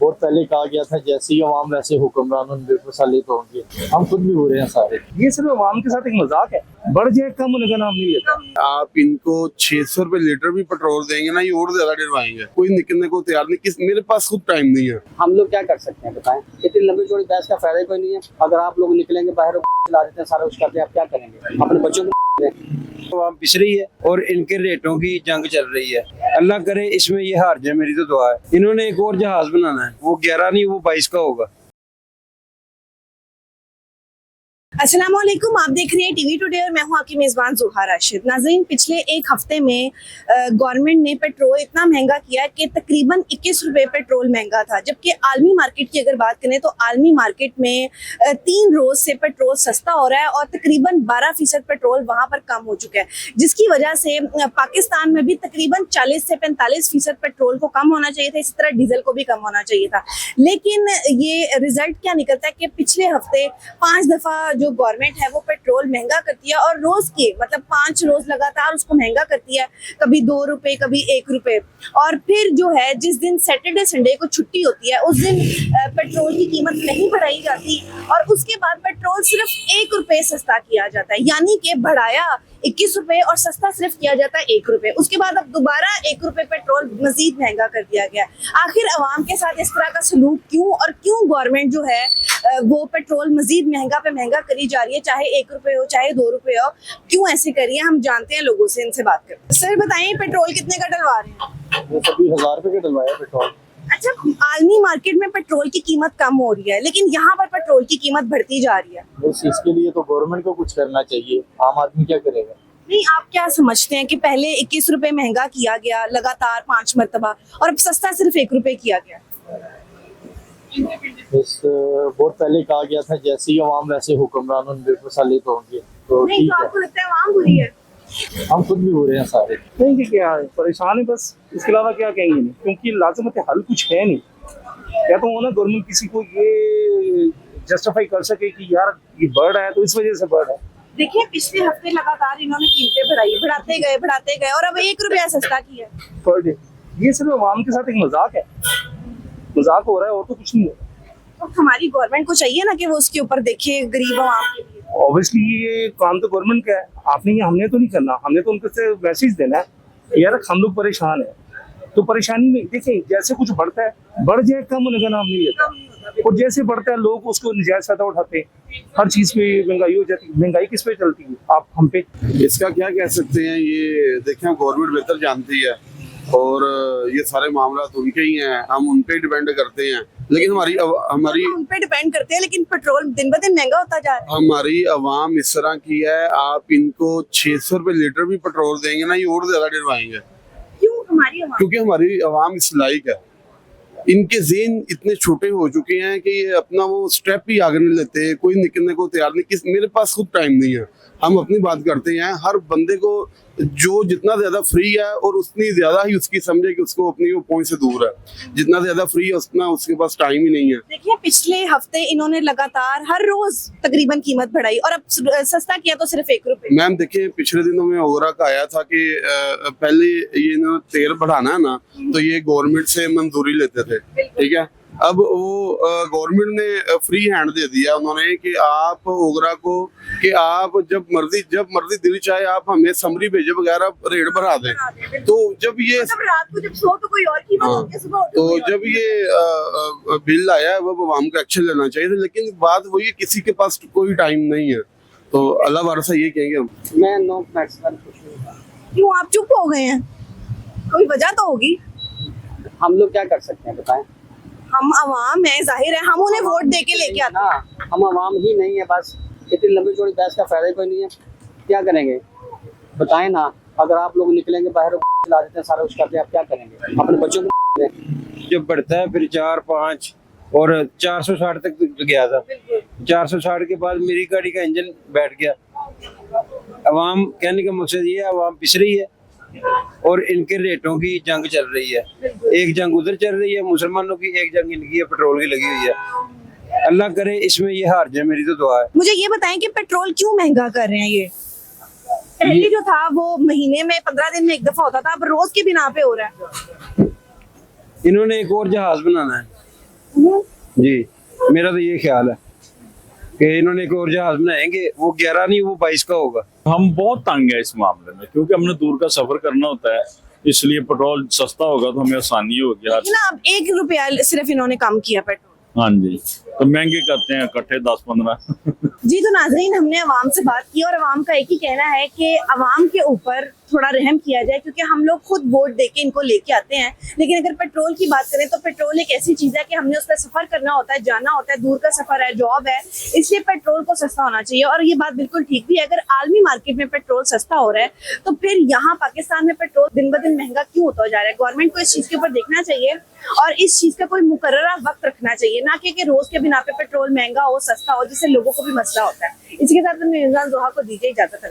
बहुत पहले कहा गया था जैसे ही अवाम वैसे हुक्मरान उन बेमसलित होंगे। हम खुद भी हो रहे हैं सारे। ये सिर्फ अवाम के साथ एक मजाक है, बढ़ जाए कम होने का नाम नहीं लेता। आप इनको 600 रुपए लीटर भी पेट्रोल देंगे ना, ये और ज्यादा डरवाएंगे। कोई निकलने को तैयार नहीं। मेरे पास खुद टाइम नहीं है। हम लोग क्या कर सकते हैं बताएं? इतनी लंबी चौड़ी बहस का फायदा कोई नहीं है। अगर आप लोग निकलेंगे बाहर ला देते हैं सारा कुछ करते हैं, आप क्या करेंगे? अपने बच्चों को आवाम पिस रही है और इनके रेटों की जंग चल रही है। अल्लाह करे इसमें ये हार जाए, मेरी तो दुआ है। इन्होंने एक और जहाज बनाना है, वो 11 नहीं वो 22 का होगा। अस्सलाम वालेकुम, आप देख रहे हैं टीवी टुडे और मैं हूं आपकी मेज़बान ज़ुहा राशिद। नाज़रीन, पिछले एक हफ्ते में गवर्नमेंट ने पेट्रोल इतना महंगा किया कि तकरीबन 21 रुपए पेट्रोल महंगा था, जबकि आलमी मार्केट की अगर बात करें तो आलमी मार्केट में 3 रोज़ से पेट्रोल सस्ता हो रहा है और तकरीबन 12% पेट्रोल वहां पर कम हो चुका है, जिसकी वजह से पाकिस्तान में भी तकरीबन 40 से 45% पेट्रोल को कम होना चाहिए था। इसी तरह डीजल को भी कम होना चाहिए था। लेकिन ये रिजल्ट क्या निकलता है कि पिछले हफ्ते 5 दफ़ा जो गवर्नमेंट है वो पेट्रोल महंगा करती है और रोज के मतलब 5 रोज लगातार उसको महंगा करती है, कभी 2 रुपए कभी 1 रुपए। और फिर जो है जिस दिन सैटरडे संडे को छुट्टी होती है उस दिन पेट्रोल की कीमत नहीं बढ़ाई जाती और उसके बाद पेट्रोल सिर्फ 1 रुपए सस्ता किया जाता है, यानी कि बढ़ाया 21 रुपए और सस्ता सिर्फ किया जाता है 1 रुपए। उसके बाद अब दोबारा 1 रुपए पेट्रोल मजीद महंगा कर दिया गया। आखिर अवाम के साथ इस तरह का सलूक क्यों और क्यों गवर्नमेंट जो है वो पेट्रोल मजीद महंगा पे महंगा करी जा रही है, चाहे 1 रुपए हो चाहे 2 रुपए हो, क्यों ऐसे करी है? हम जानते हैं लोगों से, इनसे बात करते हैं। सर बताइए, पेट्रोल कितने का डलवा रहे हैं? वो सभी 1000 रुपए का डलवाया पेट्रोल। अच्छा, आलमी मार्केट में पेट्रोल की कीमत कम हो रही है लेकिन यहाँ पर पेट्रोल की कीमत बढ़ती जा रही है। बस इसके लिए तो गवर्नमेंट को कुछ करना चाहिए, आम आदमी क्या करेगा? नहीं, आप क्या समझते हैं कि पहले 21 रुपए महंगा किया गया लगातार 5 मरतबा और अब सस्ता सिर्फ 1 रुपए किया गया? बस बहुत पहले कहा गया था जैसे ही अवाम वैसे हुक्मरान उन बेमसलित होंगे। तो नहीं, ठीक तो है, आपको लगता है आवाम बुरी है? हम खुद भी हो रहे हैं सारे। कहेंगे क्या है, परेशान है बस, इसके अलावा क्या कहेंगे नहीं, क्योंकि लाजमत हल कुछ है नहीं। या तो वो ना गवर्नमेंट किसी को ये जस्टिफाई कर सके कि यार ये बढ़ रहा है तो इस वजह से बढ़ रहा है। देखिए, पिछले हफ्ते लगातार इन्होंने कीमतें बढ़ाते गए और अब 1 रुपया सस्ता किया। पर डे ये सिर्फ अवाम के साथ एक मजाक है, मजाक हो रहा है और तो कुछ नहीं है। तो हमारी गवर्नमेंट को चाहिए ना कि वो उसके ऊपर देखे गरीब आवाम के लिए। ऑब्वियसली ये काम तो गवर्नमेंट का है, हमने तो नहीं करना। हमने तो उनको से मैसेज देना है यार हम लोग परेशान है, तो परेशानी में देखिए जैसे कुछ बढ़ता है बढ़ जाए कम होने का नाम नहीं लेता, और जैसे बढ़ता है लोग उसको नजायज फायदा उठाते हैं। हर चीज पे महंगाई हो जाती है। महंगाई किस पे चलती है? आप हम पे। इसका क्या कह सकते हैं, ये देखें गवर्नमेंट बेहतर जानती है और ये सारे मामला तो उनके ही हैं, हम उन पे डिपेंड करते हैं। लेकिन हमारी उन पे डिपेंड करते हैं, लेकिन पेट्रोल दिन ब दिन महंगा होता जा रहा है। हमारी अवाम इस तरह की है, आप इनको 600 रुपए लीटर भी पेट्रोल देंगे ना, ये और ज्यादा डरवाएंगे। क्यों हमारी आवाम? क्योंकि हमारी अवाम इस लायक है। इनके ज़हन इतने छोटे हो चुके हैं कि ये अपना वो स्टेप ही आगे नहीं लेते, कोई निकलने को तैयार नहीं। मेरे पास खुद टाइम नहीं है। हम अपनी बात करते हैं, हर बंदे को जो जितना ज्यादा फ्री है और उतनी ज्यादा ही उसकी समझे कि उसको अपनी वो पॉइंट से दूर है। जितना ज्यादा फ्री है उतना उसके पास टाइम ही नहीं है। देखिए, पिछले हफ्ते इन्होंने लगातार हर रोज तकरीबन कीमत बढ़ाई और अब सस्ता किया तो सिर्फ 1 रुपए। मैम देखिए, पिछले दिनों में ओगरा का आया था कि पहले ये इन्होंने तेल बढ़ाना है ना, तो ये गवर्नमेंट से मंजूरी लेते थे, ठीक है। अब वो गवर्नमेंट ने फ्री हैंड दे दिया उन्होंने कि आप ओगरा को कि आप जब मर्जी दिल चाहे आप हमें समरी भेजे वगैरह रेट बढ़ा दें। तो जब ये रात को जब सो तो कोई और कीमत होती है, सुबह तो जब ये बिल आया है वो आवाम को एक्शन लेना चाहिए था। लेकिन बात वही है, किसी के पास कोई टाइम नहीं है, तो अल्लाह भरोसा ये कहेंगे हम। मैं नो मैक्सिमम कुछ नहीं था। क्यों आप चुप हो गए हैं? कोई वजह तो होगी। हम लोग क्या कर सकते हैं बताएं? हम अवाम है, जाहिर है हम उन्हें वोट दे के लेके आते हैं। ना, हम अवाम ही नहीं है। बस इतनी लंबी चौड़ी बहस का फायदा कोई नहीं है। क्या करेंगे बताएं ना? अगर आप लोग निकलेंगे बाहर ला देते हैं सारा कुछ करते हैं, आप क्या करेंगे? अपने बच्चों को जब बढ़ता है फिर 4, 5 और 460 तक गया था। 460 के बाद मेरी गाड़ी का इंजन बैठ गया। अवाम कहने का मकसद ये है, अवाम पिस रही है और इनके रेटों की जंग चल रही है। एक जंग उधर चल रही है मुसलमानों की, एक जंग इनकी है पेट्रोल की लगी हुई है। अल्लाह करे इसमें ये हार जाए, मेरी तो दुआ है। मुझे ये बताएं कि पेट्रोल क्यों महंगा कर रहे हैं ये? पहले जो था वो महीने में 15 दिन में एक दफा होता था, अब रोज के बिना पे हो रहा है। इन्होंने एक और जहाज बनाना है, जी, मेरा तो ये ख्याल है कि इन्होंने एक और जहाज बनाएंगे, वो 11 नहीं वो 22 का होगा। हम बहुत तंग है इस मामले में, क्योंकि हमने दूर का सफर करना होता है, इसलिए पेट्रोल सस्ता होगा तो हमें आसानी होगी। लेकिन ना अब 1 रुपया सिर्फ इन्होंने कम किया पेट्रोल। हाँ जी, तो महंगे करते हैं इकट्ठे 10-15। जी, तो नाजरीन, हमने अवाम से बात की और अवाम का एक ही कहना है कि अवाम के ऊपर थोड़ा रहम किया जाए, क्योंकि हम लोग खुद वोट देके इनको लेके आते हैं। लेकिन अगर पेट्रोल की बात करें तो पेट्रोल एक ऐसी चीज है कि हमने उस पर सफर करना होता है, जाना होता है, दूर का सफर है, जॉब है, इसलिए पेट्रोल को सस्ता होना चाहिए। और ये बात बिल्कुल ठीक भी है, अगर आलमी मार्केट में पेट्रोल सस्ता हो रहा है तो फिर यहाँ पाकिस्तान में पेट्रोल दिन ब दिन महंगा क्यों होता जा रहा है? गवर्नमेंट को इस चीज के ऊपर देखना चाहिए और इस चीज का कोई मुकर्ररा वक्त रखना चाहिए, ना कि रोज के बिना पे पेट्रोल महंगा हो, सस्ता हो, जिससे लोगों को भी मसला होता है। इसके साथ मैं जोहा को दीजिए इजाजत।